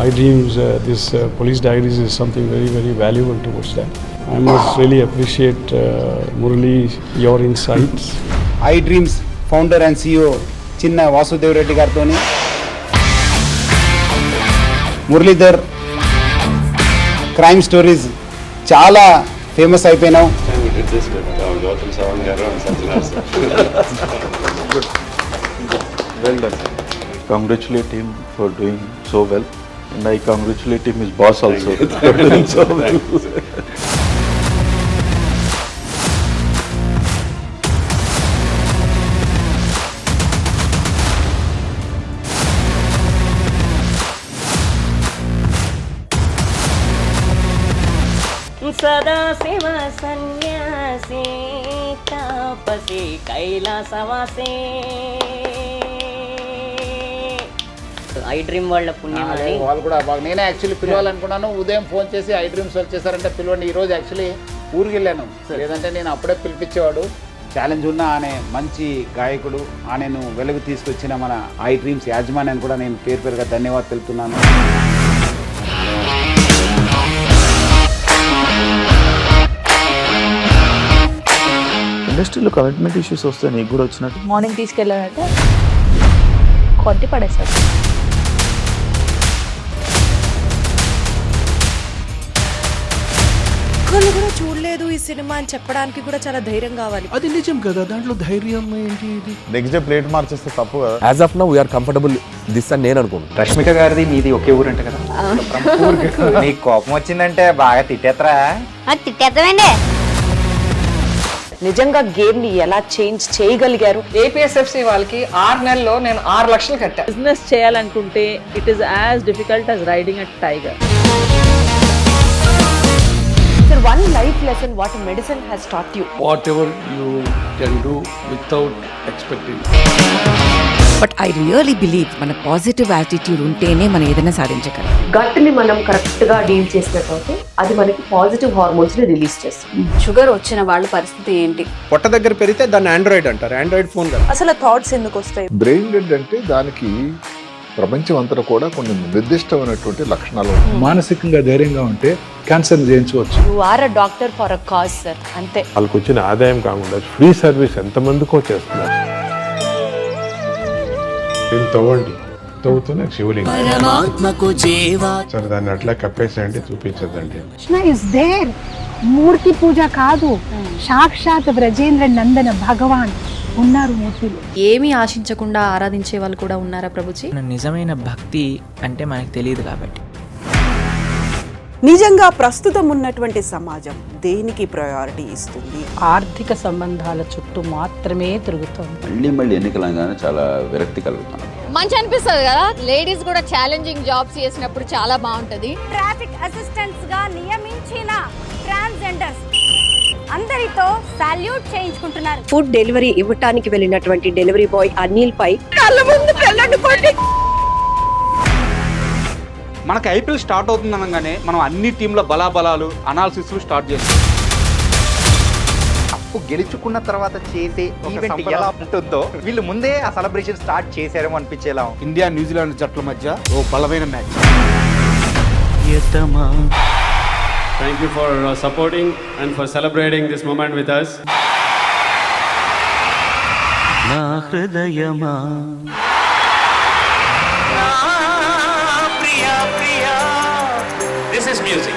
iDreams, this Police Diaries is something very, very valuable towards that. I must really appreciate Murali, your insights. iDreams founder and CEO చిన్న వాసుదేవ్ రెడ్డి గారితో Muralidhar crime stories చాలా famous అయిపోయినావు. Well done. Congratulate him for doing so well, and I congratulate him, his boss also for doing so well. సదా శివ సన్యాసి తాపసి కైలాసవాసే iDream వాళ్ళ పుణ్యం అని వాళ్ళు కూడా బాగా. నేనే యాక్చువల్లీ పిలవాలనుకున్నాను, ఉదయం ఫోన్ చేసి iDreams వాళ్ళు చేశారంటే పిలవండి. ఈరోజు యాక్చువల్లీ ఊరికి వెళ్ళాను, లేదంటే నేను అప్పుడే పిలిపించేవాడు. ఛాలెంజ్ ఉన్న అనే మంచి గాయకుడు ఆయనను వెలుగు తీసుకొచ్చిన మన iDreams యాజమాన్యాన్ని కూడా నేను పేరు పేరుగా ధన్యవాదాలు తెలుపుతున్నాను. ఇండస్ట్రీలో కమిట్మెంట్ ఇష్యూస్ వస్తే నీకు కూడా వచ్చినట్టు మార్నింగ్ తీసుకెళ్ళానంటే కొట్టి పడేస్తారు. ఒక్కళ్ళు కూడా చూడలేదు ఈ సినిమా అని చెప్పడానికి కూడా చాలా ధైర్యం కావాలి. అది నిజం కదా, దాంట్లో ధైర్యం ఏంటి? ఇది నెక్స్ట్ డే ప్లేట్ మార్చేస్తే తప్పు కదా. As of now we are comfortable this అని నేను అనుకుంటున్నాను. రష్మిక గారిది మీది ఒకే ఊరు అంట కదా. నీకు కోపం వచ్చిందంటే బాగా తిట్టేత్తరా? తిట్టేద్దామండి. నిజంగా గేమ్ ని ఎలా చేంజ్ చేయగలిగారు? ఏపీఎస్ఎఫ్సి వాళ్ళకి 6 నెలల్లో నేను 6 లక్షలు కట్టా. బిజినెస్ చేయాలనుకుంటే it is as difficult as riding a tiger. Sir, one life lesson what medicine has taught you. whatever you can do without expecting. But I really believe మన positive attitude ఉంటేనే మనం ఏదైనా సాధించగలం. గట్ ని మనం correct గా deal చేసినట్లయితే అది మనకి పాజిటివ్ హార్మోన్స్ ని రిలీజ్ చేస్తుంది. షుగర్ వచ్చిన వాళ్ళ పరిస్థితి ఏంటి? పొట్ట దగ్గర పెరిగితే దాన్ని ఆండ్రాయిడ్ అంటారు, ఆండ్రాయిడ్ ఫోన్ కదా. అసలు థాట్స్ ఎందుకు వస్తాయి? బ్రెయిన్ డెడ్ అంటే దానికి ప్రపంచం అంతా కూడా కొన్ని నిర్దిష్టమైనటువంటి లక్షణాలు. మానసికంగా ధైర్యంగా ఉంటే క్యాన్సర్ జయించవచ్చు. You are a doctor for a cause sir, అంతే. వాళ్ళకి వచ్చిన ఆదాయం కాకుండా ఫ్రీ సర్వీస్ ఎంతమందికో చేస్తున్నారు. దీన్ని తవ్వండి, తవ్వుతూనే శివలింగం. సరే దాన్ని అట్లా కప్పేసేయండి, చూపించదండి. Krishna is there. మూర్తి పూజ కాదు, సాక్షాత్ బ్రజేంద్ర నందన భగవాన్ ఉన్నారు మూర్తిలో. ఏమీ ఆశించకుండా ఆరాధించే వాళ్ళు కూడా ఉన్నారా ప్రభుజీ? నిజమైన భక్తి అంటే మనకు తెలియదు కాబట్టి. నిజంగా ప్రస్తుతం ఉన్నటువంటి సమాజం దేనికి ప్రయారిటీ ఇస్తుంది? ఆర్థిక సంబంధాల చుట్టూ మాత్రమే తిరుగుతోంది. మళ్ళీ ఎన్నికలంగానే చాలా విరక్తి కలుగుతాను. మంచి అనిపిస్తుంది కదా, లేడీస్ కూడా ఛాలెంజింగ్ జాబ్స్ చేసినప్పుడు చాలా బాగుంటది. ట్రాఫిక్ అసిస్టెంట్స్ గా నియమించిన ట్రాన్స్జెండర్స్ అందరితో సాల్యూట్ చేయించుకుంటున్నారు. ఫుడ్ డెలివరీ ఇవ్వటానికి వెళ్ళినటువంటి డెలివరీ బాయ్ అనిల్ పై మనకి ఐపీఎల్ స్టార్ట్ అవుతుంది అనగానే మనం అన్ని టీంల బలాబలాలు అనాలిసిస్ స్టార్ట్ చేస్తాం. అప్పు గెలుచుకున్న తర్వాత చేసే ఈవెంట్ ఎలా ఉంటుందో వీళ్ళు ముందే ఆ సెలబ్రేషన్ స్టార్ట్ చేశారేమో అనిపించేలా. ఇండియా న్యూజిలాండ్ జట్ల మధ్య ఓ బలమైన match. Thank you for supporting and for celebrating this moment with us. నా హృదయమా This is music.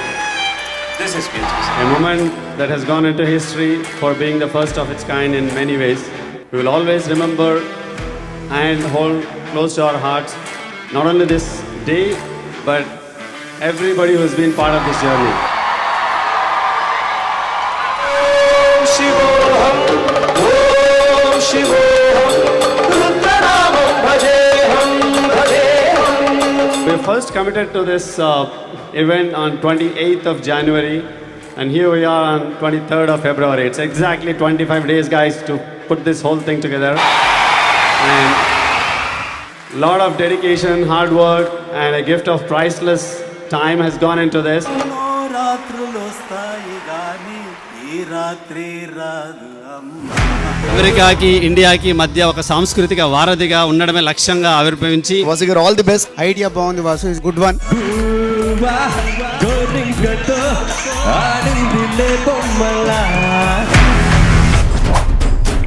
This is music. A moment that has gone into history for being the first of its kind in many ways. We will always remember and hold close to our hearts not only this day but everybody who has been part of this journey. We first committed to this event on 28th of January and here we are on 23rd of February. It's exactly 25 days, guys, to put this whole thing together. And lot of dedication, hard work and a gift of priceless time has gone into this. అమెరికాకి ఇండియాకి మధ్య ఒక సాంస్కృతిక వారధిగా ఉండడమే లక్ష్యంగా ఆవిర్భవించి all the best. Idea బాగుంది వాసు, ఇస్ గుడ్ వన్.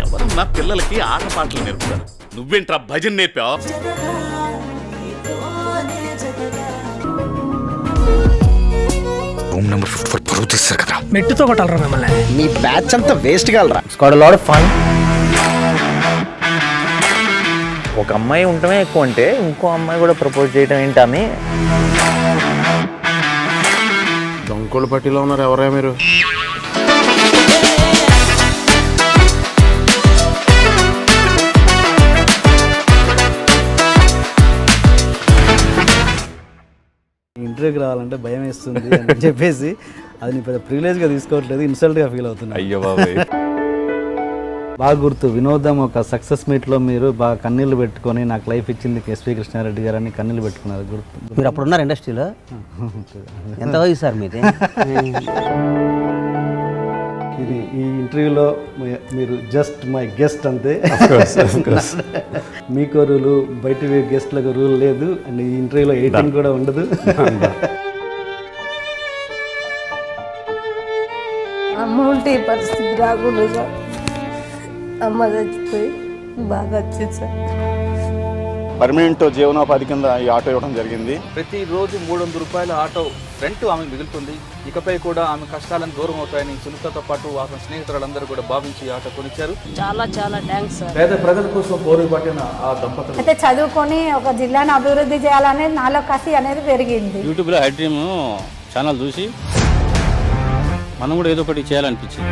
ఎవరన్నా పిల్లలకి ఆట పాటలు నేర్పుతారు, నువ్వేంట్రా భజన నేర్పావు? రూమ్ నెంబర్ 54 పరువు తీస్తారు కదా. మెట్టుతో కొట్టాలరా మిమ్మల్ని. నీ బ్యాచ్ అంతా వేస్ట్ కాలరా. స్కాట్ లాట్ ఆఫ్ ఫన్. ఒక అమ్మాయి ఉండటమే ఎక్కువ అంటే ఇంకో అమ్మాయి కూడా ప్రపోజ్ చేయడం ఏంటని. దొంగోళ్ళ పట్టిలో ఉన్నారు ఎవరా మీరు? ఇంటర్వ్యూకి రావాలంటే భయం వేస్తుంది అని చెప్పేసి అది నీ పెద్ద ప్రివిలేజ్గా తీసుకోవట్లేదు, ఇన్సల్ట్గా ఫీల్ అవుతున్నా. అయ్యో బాబాయ్. బాగా గుర్తు వినోదం ఒక సక్సెస్ మీట్లో మీరు బాగా కన్నీళ్ళు పెట్టుకొని నాకు లైఫ్ ఇచ్చింది ఎస్పీ కృష్ణారెడ్డి గారు అని కన్నీళ్ళు పెట్టుకున్నారు. గుర్తు. మీరు అప్పుడు ఉన్నారు ఇండస్ట్రీలో? ఎంత వయసు సార్ మీది? ఇది ఈ ఇంటర్వ్యూలో మీరు జస్ట్ మై గెస్ట్ అంతే. మీకు రూలు బయట గెస్ట్లకు రూల్ లేదు అండ్ ఈ ఇంటర్వ్యూలో 18 కూడా ఉండదు. అమ్మ ఉంటే ఈ పరిస్థితి రాకుండా సార్, అమ్మ చచ్చిపోయి బాగా వచ్చింది సార్. పర్మనెంట్ జీవనోపాధి కింద ఈ ఆటో ఇవ్వడం జరిగింది. ప్రతిరోజు 300 రూపాయల ఆటో రెంట్ ఆమె మిగులుతుంది. ఇకపై కూడా ఆమె కష్టాలను దూరం అవుతాయని సునీతతో పాటు ఆమె స్నేహితులందరూ కూడా భావించి ఈ ఆటో కొనిచ్చారు. చాలా చాలా థ్యాంక్స్ సార్. పేద ప్రజల కోసం పోరు పట్టిన ఆ దంపతులు అయితే చదువుకొని ఒక జిల్లాను అభివృద్ధి చేయాలనేది నాలో కసి అనేది పెరిగింది. యూట్యూబ్లో హై డ్రీమ్ ఛానల్ చూసి మనం కూడా ఏదో ఒకటి చేయాలనిపించింది.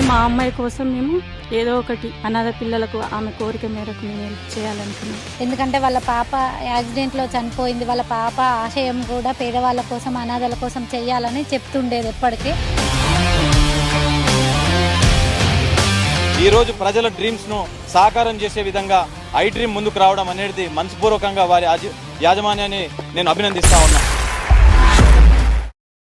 మా అమ్మాయి కోసం మేము ఏదో ఒకటి అనాథ పిల్లలకు ఆమె కోరిక మేరకు మేము హెల్ప్ చేయాలనుకున్నాం. ఎందుకంటే వాళ్ళ పాప యాక్సిడెంట్లో చనిపోయింది. వాళ్ళ పాప ఆశయం కూడా పేదవాళ్ళ కోసం అనాథల కోసం చేయాలని చెప్తుండేది ఎప్పటికీ. ఈరోజు ప్రజల డ్రీమ్స్ను సాకారం చేసే విధంగా ఐ డ్రీమ్ ముందుకు రావడం అనేది మనస్పూర్వకంగా వారి యాజమాన్యాన్ని నేను అభినందిస్తా ఉన్నాను.